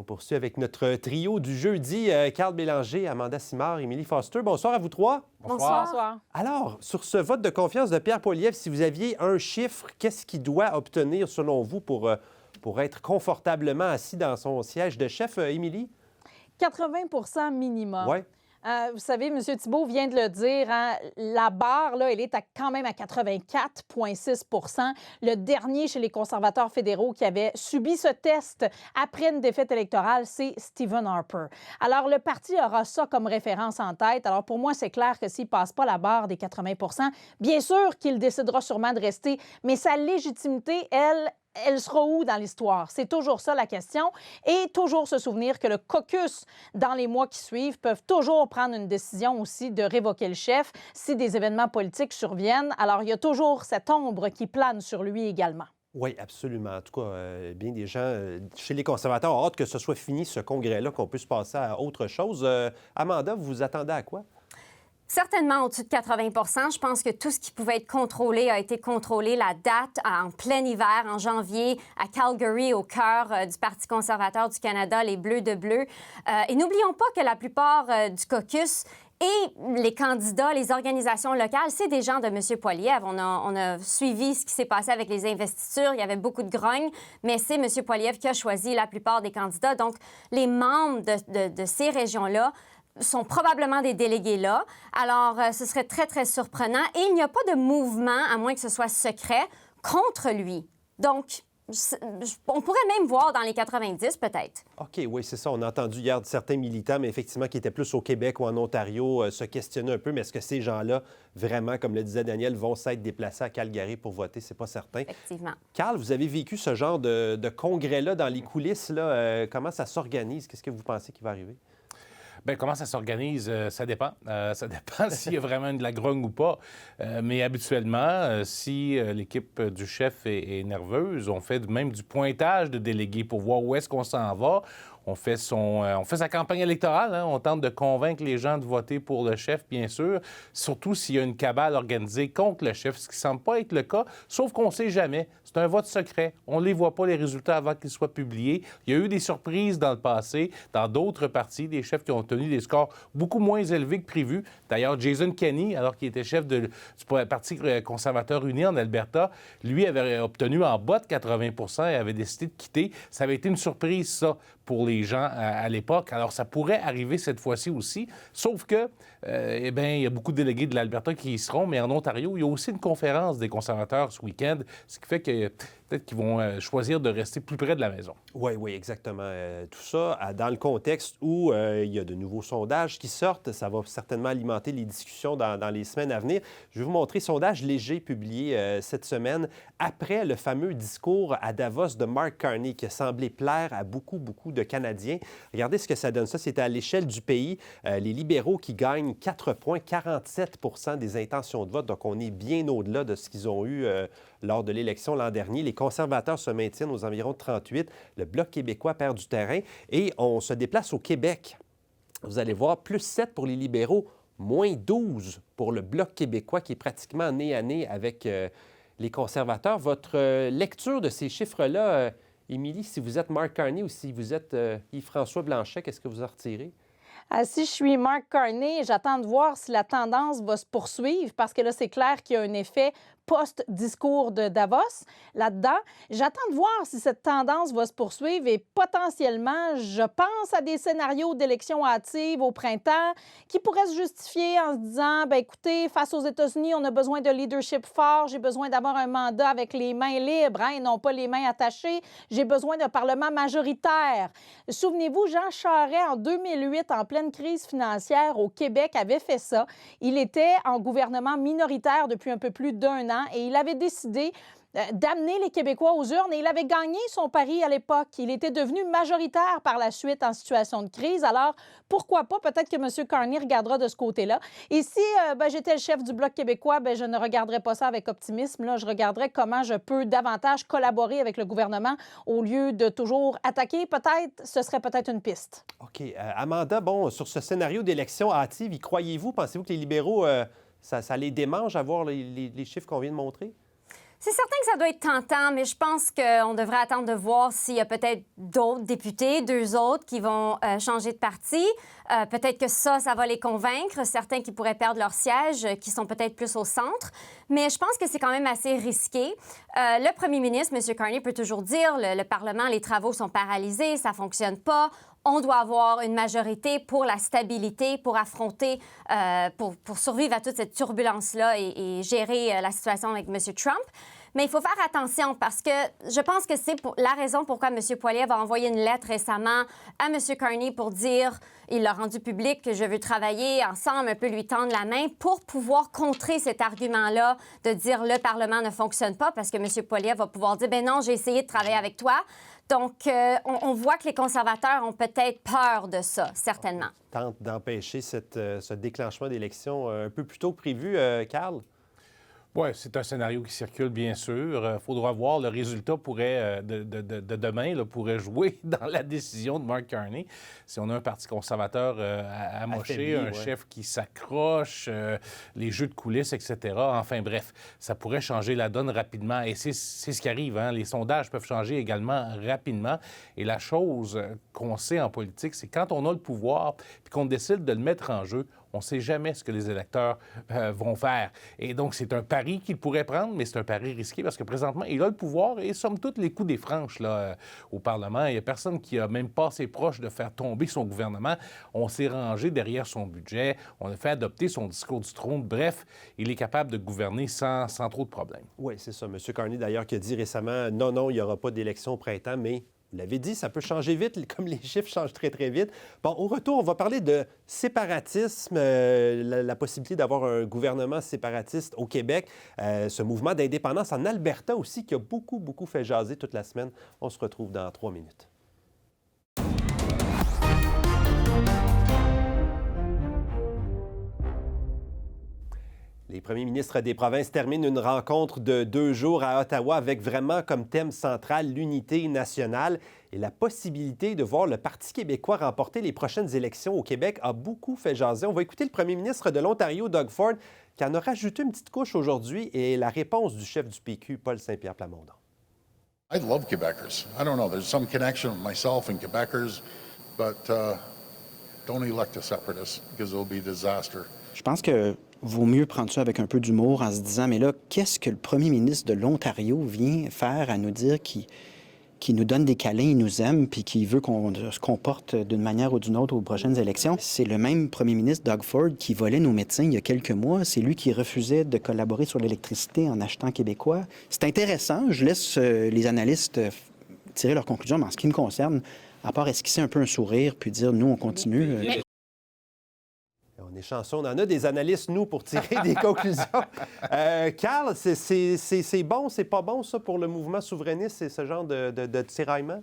poursuit avec notre trio du jeudi, Carl Bélanger, Amanda Simard, Émilie Foster. Bonsoir à vous trois. Bonsoir. Alors, sur ce vote de confiance de Pierre Poilievre, si vous aviez un chiffre, qu'est-ce qu'il doit obtenir, selon vous, pour être confortablement assis dans son siège de chef, Émilie? 80 minimum. Oui. Vous savez, M. Thibault vient de le dire, hein, la barre, là, elle est quand même à 84,6 %. Le dernier chez les conservateurs fédéraux qui avait subi ce test après une défaite électorale, c'est Stephen Harper. Alors, le parti aura ça comme référence en tête. Alors, pour moi, c'est clair que s'il ne passe pas la barre des 80 %, bien sûr qu'il décidera sûrement de rester, mais sa légitimité, elle sera où dans l'histoire? C'est toujours ça la question. Et toujours se souvenir que le caucus, dans les mois qui suivent, peuvent toujours prendre une décision aussi de révoquer le chef si des événements politiques surviennent. Alors, il y a toujours cette ombre qui plane sur lui également. Oui, absolument. En tout cas, bien des gens chez les conservateurs ont hâte que ce soit fini, ce congrès-là, qu'on puisse passer à autre chose. Amanda, vous vous attendez à quoi? Certainement au-dessus de 80 % Je pense que tout ce qui pouvait être contrôlé a été contrôlé. La date en plein hiver, en janvier, à Calgary, au cœur du Parti conservateur du Canada, les Bleus de Bleu. Et n'oublions pas que la plupart du caucus et les candidats, les organisations locales, c'est des gens de M. Poilievre. On a suivi ce qui s'est passé avec les investitures. Il y avait beaucoup de grogne, mais c'est M. Poilievre qui a choisi la plupart des candidats. Donc, les membres de ces régions-là sont probablement des délégués là. Alors, ce serait très, très surprenant. Et il n'y a pas de mouvement, à moins que ce soit secret, contre lui. Donc, on pourrait même voir dans les 90, peut-être. OK, oui, c'est ça. On a entendu hier certains militants, mais effectivement, qui étaient plus au Québec ou en Ontario, se questionner un peu. Mais est-ce que ces gens-là, vraiment, comme le disait Daniel, vont s'être déplacés à Calgary pour voter? C'est pas certain. Effectivement. Carl, vous avez vécu ce genre de congrès-là dans les coulisses. Là, comment ça s'organise? Qu'est-ce que vous pensez qui va arriver? Bien, comment ça s'organise? Ça dépend. Ça dépend s'il y a vraiment de la grogne ou pas. Mais habituellement, si l'équipe du chef est nerveuse, on fait même du pointage de délégués pour voir où est-ce qu'on s'en va. On fait sa campagne électorale. Hein? On tente de convaincre les gens de voter pour le chef, bien sûr, surtout s'il y a une cabale organisée contre le chef, ce qui ne semble pas être le cas, sauf qu'on ne sait jamais. C'est un vote secret. On ne les voit pas, les résultats, avant qu'ils soient publiés. Il y a eu des surprises dans le passé, dans d'autres partis, des chefs qui ont obtenu des scores beaucoup moins élevés que prévu. D'ailleurs, Jason Kenney, alors qu'il était chef du Parti conservateur uni en Alberta, lui avait obtenu en bas de 80 % et avait décidé de quitter. Ça avait été une surprise, ça, pour les gens à l'époque. Alors, ça pourrait arriver cette fois-ci aussi, sauf que, eh bien, il y a beaucoup de délégués de l'Alberta qui y seront, mais en Ontario, il y a aussi une conférence des conservateurs ce week-end, ce qui fait que peut-être qu'ils vont choisir de rester plus près de la maison. Oui, exactement. Tout ça dans le contexte où il y a de nouveaux sondages qui sortent. Ça va certainement alimenter les discussions dans les semaines à venir. Je vais vous montrer un sondage léger publié cette semaine après le fameux discours à Davos de Mark Carney qui a semblé plaire à beaucoup de Canadiens. Regardez ce que ça donne. Ça, c'était à l'échelle du pays. Les libéraux qui gagnent 4,47 % des intentions de vote. Donc, on est bien au-delà de ce qu'ils ont eu lors de l'élection l'an dernier. Les conservateurs se maintiennent aux environs de 38. Le Bloc québécois perd du terrain. Et on se déplace au Québec. Vous allez voir, plus 7 pour les libéraux, moins 12 pour le Bloc québécois qui est pratiquement nez à nez avec les conservateurs. Votre lecture de ces chiffres-là, Émilie, si vous êtes Mark Carney ou si vous êtes Yves-François Blanchet, qu'est-ce que vous en retirez? Si je suis Mark Carney, j'attends de voir si la tendance va se poursuivre parce que là, c'est clair qu'il y a un effet post-discours de Davos là-dedans. J'attends de voir si cette tendance va se poursuivre et potentiellement, je pense à des scénarios d'élections hâtives au printemps qui pourraient se justifier en se disant, bien écoutez, face aux États-Unis, on a besoin de leadership fort, j'ai besoin d'avoir un mandat avec les mains libres et non pas les mains attachées, j'ai besoin d'un Parlement majoritaire. Souvenez-vous, Jean Charest, en 2008, en pleine crise financière au Québec, avait fait ça. Il était en gouvernement minoritaire depuis un peu plus d'1 an et il avait décidé d'amener les Québécois aux urnes et il avait gagné son pari à l'époque. Il était devenu majoritaire par la suite en situation de crise. Alors, pourquoi pas? Peut-être que M. Carney regardera de ce côté-là. Et si j'étais le chef du Bloc québécois, je ne regarderais pas ça avec optimisme. Là, je regarderais comment je peux davantage collaborer avec le gouvernement au lieu de toujours attaquer. Peut-être, ce serait peut-être une piste. OK. Amanda, bon, sur ce scénario d'élection hâtive, y croyez-vous? Pensez-vous que les libéraux, ça les démange à voir les chiffres qu'on vient de montrer? C'est certain que ça doit être tentant, mais je pense qu'on devrait attendre de voir s'il y a peut-être d'autres députés, 2 autres, qui vont changer de parti. Peut-être que ça va les convaincre, certains qui pourraient perdre leur siège, qui sont peut-être plus au centre. Mais je pense que c'est quand même assez risqué. Le premier ministre, M. Carney, peut toujours dire le Parlement, les travaux sont paralysés, ça ne fonctionne pas. On doit avoir une majorité pour la stabilité, pour affronter, pour survivre à toute cette turbulence-là et gérer la situation avec M. Trump. Mais il faut faire attention parce que je pense que c'est la raison pourquoi M. Poilievre a envoyé une lettre récemment à M. Carney pour dire, il l'a rendu public, que je veux travailler ensemble, un peu lui tendre la main pour pouvoir contrer cet argument-là de dire le Parlement ne fonctionne pas parce que M. Poilievre va pouvoir dire, ben non, j'ai essayé de travailler avec toi. Donc, on voit que les conservateurs ont peut-être peur de ça, certainement. Tente d'empêcher ce déclenchement d'élection un peu plus tôt que prévu, Carl? Oui, c'est un scénario qui circule, bien sûr. Il faudra voir. Le résultat pourrait, de demain pourrait jouer dans la décision de Mark Carney. Si on a un parti conservateur amoché, un chef qui s'accroche, les jeux de coulisses, etc. Enfin, bref, ça pourrait changer la donne rapidement. Et c'est ce qui arrive. Hein? Les sondages peuvent changer également rapidement. Et la chose qu'on sait en politique, c'est quand on a le pouvoir puis qu'on décide de le mettre en jeu, on ne sait jamais ce que les électeurs vont faire. Et donc, c'est un pari qu'il pourrait prendre, mais c'est un pari risqué parce que présentement, il a le pouvoir et somme toute les coups des franches là, au Parlement. Il n'y a personne qui a même pas assez proche de faire tomber son gouvernement. On s'est rangé derrière son budget. On a fait adopter son discours du trône. Bref, il est capable de gouverner sans trop de problèmes. Oui, c'est ça. M. Carney, d'ailleurs, qui a dit récemment, non, il n'y aura pas d'élection au printemps, mais... Vous l'avez dit, ça peut changer vite, comme les chiffres changent très, très vite. Bon, au retour, on va parler de séparatisme, la possibilité d'avoir un gouvernement séparatiste au Québec, ce mouvement d'indépendance en Alberta aussi qui a beaucoup fait jaser toute la semaine. On se retrouve dans 3 minutes. Les premiers ministres des provinces terminent une rencontre de 2 jours à Ottawa avec vraiment comme thème central l'unité nationale et la possibilité de voir le Parti québécois remporter les prochaines élections au Québec a beaucoup fait jaser. On va écouter le premier ministre de l'Ontario, Doug Ford, qui en a rajouté une petite couche aujourd'hui et la réponse du chef du PQ, Paul Saint-Pierre Plamondon. I love Quebecers. I don't know, there's some connection with myself and Quebecers, but don't elect a separatist because it'll be a disaster. Je pense que vaut mieux prendre ça avec un peu d'humour en se disant, mais là, qu'est-ce que le premier ministre de l'Ontario vient faire à nous dire qui nous donne des câlins, il nous aime, puis qui veut qu'on se comporte d'une manière ou d'une autre aux prochaines élections? C'est le même premier ministre, Doug Ford, qui volait nos médecins il y a quelques mois. C'est lui qui refusait de collaborer sur l'électricité en achetant québécois. C'est intéressant. Je laisse les analystes tirer leurs conclusions, mais en ce qui me concerne, à part esquisser un peu un sourire puis dire, nous, on continue... On est chanceux, on en a des analystes, nous, pour tirer des conclusions. Carl, c'est bon, c'est pas bon, ça, pour le mouvement souverainiste, ce genre de tiraillement?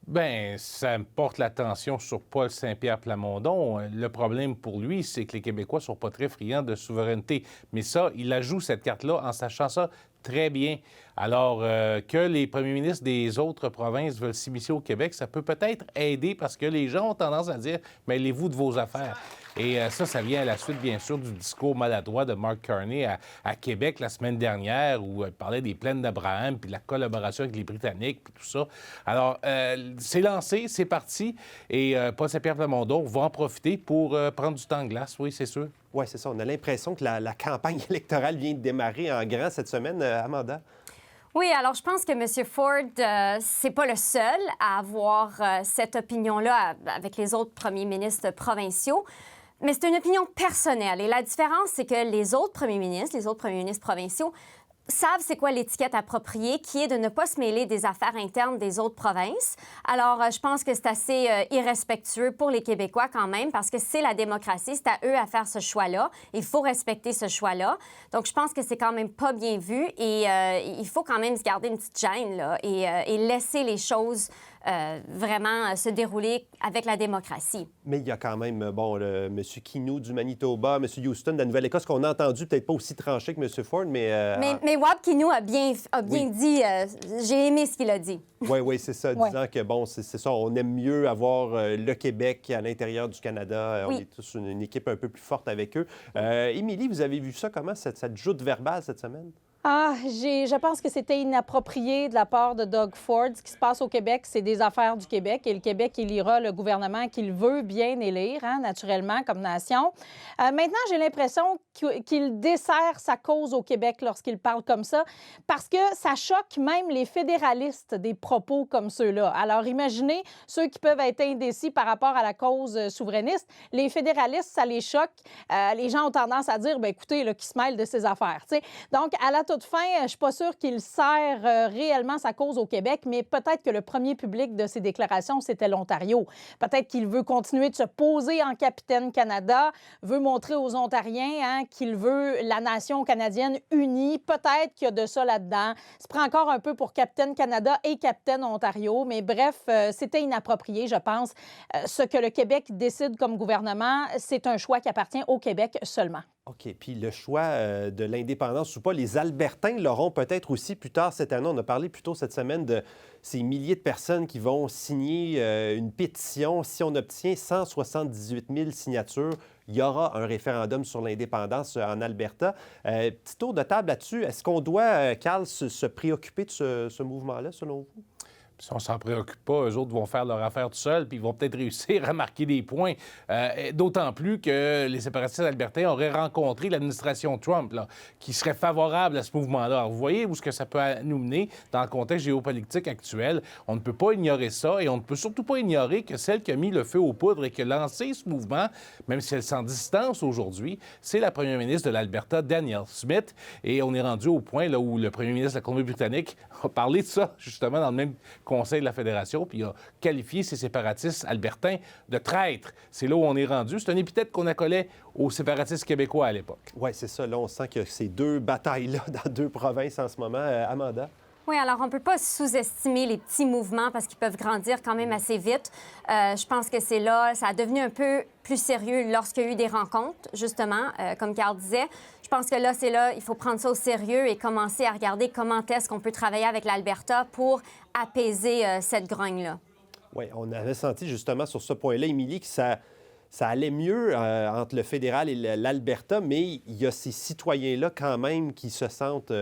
Bien, ça me porte l'attention sur Paul Saint-Pierre Plamondon. Le problème pour lui, c'est que les Québécois ne sont pas très friands de souveraineté. Mais ça, il la joue, cette carte-là, en sachant ça très bien. Alors, que les premiers ministres des autres provinces veulent s'immiscer au Québec, ça peut peut-être aider parce que les gens ont tendance à dire « mêlez-vous de vos affaires ». Et ça vient à la suite, bien sûr, du discours maladroit de Mark Carney à Québec la semaine dernière où il parlait des plaines d'Abraham puis de la collaboration avec les Britanniques puis tout ça. Alors, c'est lancé, c'est parti et Paul Saint-Pierre Plamondon va en profiter pour prendre du temps de glace, oui, c'est sûr. Oui, c'est ça. On a l'impression que la campagne électorale vient de démarrer en grand cette semaine, Amanda. Oui, alors je pense que M. Ford, c'est pas le seul à avoir cette opinion-là avec les autres premiers ministres provinciaux. Mais c'est une opinion personnelle. Et la différence, c'est que les autres premiers ministres provinciaux, savent c'est quoi l'étiquette appropriée, qui est de ne pas se mêler des affaires internes des autres provinces. Alors, je pense que c'est assez irrespectueux pour les Québécois quand même, parce que c'est la démocratie, c'est à eux à faire ce choix-là. Il faut respecter ce choix-là. Donc, je pense que c'est quand même pas bien vu et il faut quand même se garder une petite gêne là, et laisser les choses vraiment se dérouler avec la démocratie. Mais il y a quand même, bon, M. Kinou du Manitoba, M. Houston de la Nouvelle-Écosse, qu'on a entendu peut-être pas aussi tranché que M. Ford, mais... Mais Wab Kinou a bien oui. dit, j'ai aimé ce qu'il a dit. Oui, c'est ça, disant que, bon, c'est ça, on aime mieux avoir le Québec à l'intérieur du Canada. Oui. On est tous une équipe un peu plus forte avec eux. Émilie, vous avez vu ça comment, cette joute verbale cette semaine? Je pense que c'était inapproprié de la part de Doug Ford. Ce qui se passe au Québec, c'est des affaires du Québec et le Québec élira le gouvernement qu'il veut bien élire, naturellement, comme nation. Maintenant, j'ai l'impression qu'il dessert sa cause au Québec lorsqu'il parle comme ça parce que ça choque même les fédéralistes des propos comme ceux-là. Alors, imaginez ceux qui peuvent être indécis par rapport à la cause souverainiste. Les fédéralistes, ça les choque. Les gens ont tendance à dire, écoutez, qui se mêle de ces affaires. T'sais. Donc, à la toute fin, je ne suis pas sûre qu'il sert réellement sa cause au Québec, mais peut-être que le premier public de ces déclarations, c'était l'Ontario. Peut-être qu'il veut continuer de se poser en capitaine Canada, veut montrer aux Ontariens qu'il veut la nation canadienne unie. Peut-être qu'il y a de ça là-dedans. Il se prend encore un peu pour capitaine Canada et capitaine Ontario, mais bref, c'était inapproprié, je pense. Ce que le Québec décide comme gouvernement, c'est un choix qui appartient au Québec seulement. OK. Puis le choix de l'indépendance ou pas, les Albertains l'auront peut-être aussi plus tard cette année. On a parlé plus tôt cette semaine de ces milliers de personnes qui vont signer une pétition. Si on obtient 178 000 signatures, il y aura un référendum sur l'indépendance en Alberta. Petit tour de table là-dessus. Est-ce qu'on doit, Carl, se préoccuper de ce mouvement-là, selon vous? Si on ne s'en préoccupe pas, eux autres vont faire leur affaire tout seuls, puis ils vont peut-être réussir à marquer des points. D'autant plus que les séparatistes albertains auraient rencontré l'administration Trump, qui serait favorable à ce mouvement-là. Alors, vous voyez où est-ce que ça peut nous mener dans le contexte géopolitique actuel. On ne peut pas ignorer ça, et on ne peut surtout pas ignorer que celle qui a mis le feu aux poudres et qui a lancé ce mouvement, même si elle s'en distance aujourd'hui, c'est la première ministre de l'Alberta, Danielle Smith. Et on est rendu au point là, où le premier ministre de la Colombie-Britannique a parlé de ça, justement, dans le même Conseil de la Fédération, puis il a qualifié ces séparatistes albertains de traîtres. C'est là où on est rendu. C'est un épithète qu'on accolait aux séparatistes québécois à l'époque. Oui, c'est ça. Là, on sent que ces deux batailles-là dans deux provinces en ce moment. Amanda? Oui, alors on ne peut pas sous-estimer les petits mouvements parce qu'ils peuvent grandir quand même assez vite. Je pense que c'est là, ça a devenu un peu plus sérieux lorsqu'il y a eu des rencontres, justement, comme Carl disait. Je pense que là, il faut prendre ça au sérieux et commencer à regarder comment est-ce qu'on peut travailler avec l'Alberta pour apaiser cette grogne-là. Oui, on avait senti justement sur ce point-là, Émilie, que ça allait mieux entre le fédéral et l'Alberta, mais il y a ces citoyens-là quand même qui se sentent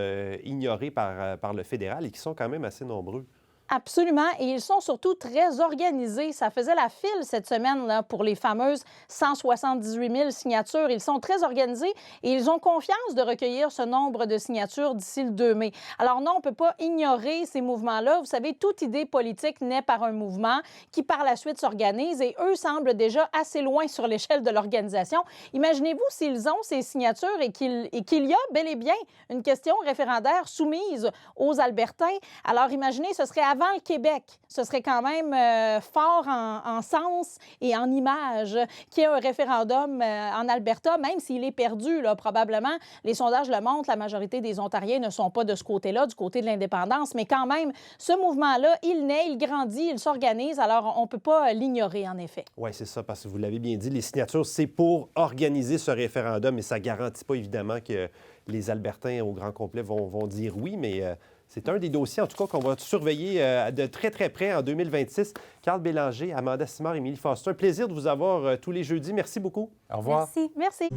ignorés par le fédéral et qui sont quand même assez nombreux. Absolument. Et ils sont surtout très organisés. Ça faisait la file cette semaine là, pour les fameuses 178 000 signatures. Ils sont très organisés et ils ont confiance de recueillir ce nombre de signatures d'ici le 2 mai. Alors non, on ne peut pas ignorer ces mouvements-là. Vous savez, toute idée politique naît par un mouvement qui, par la suite, s'organise et eux semblent déjà assez loin sur l'échelle de l'organisation. Imaginez-vous s'ils ont ces signatures et qu'il y a bel et bien une question référendaire soumise aux Albertains. Alors imaginez, ce serait avant le Québec, ce serait quand même fort en sens et en image qu'il y ait un référendum en Alberta, même s'il est perdu, là, probablement. Les sondages le montrent, la majorité des Ontariens ne sont pas de ce côté-là, du côté de l'indépendance, mais quand même, ce mouvement-là, il naît, il grandit, il s'organise, alors on ne peut pas l'ignorer, en effet. Oui, c'est ça, parce que vous l'avez bien dit, les signatures, c'est pour organiser ce référendum, et ça ne garantit pas, évidemment, que les Albertains au grand complet vont dire oui, mais c'est un des dossiers, en tout cas, qu'on va surveiller de très, très près en 2026. Carl Bélanger, Amanda Simard, Émilie Foster, un plaisir de vous avoir tous les jeudis. Merci beaucoup. Au revoir. Merci.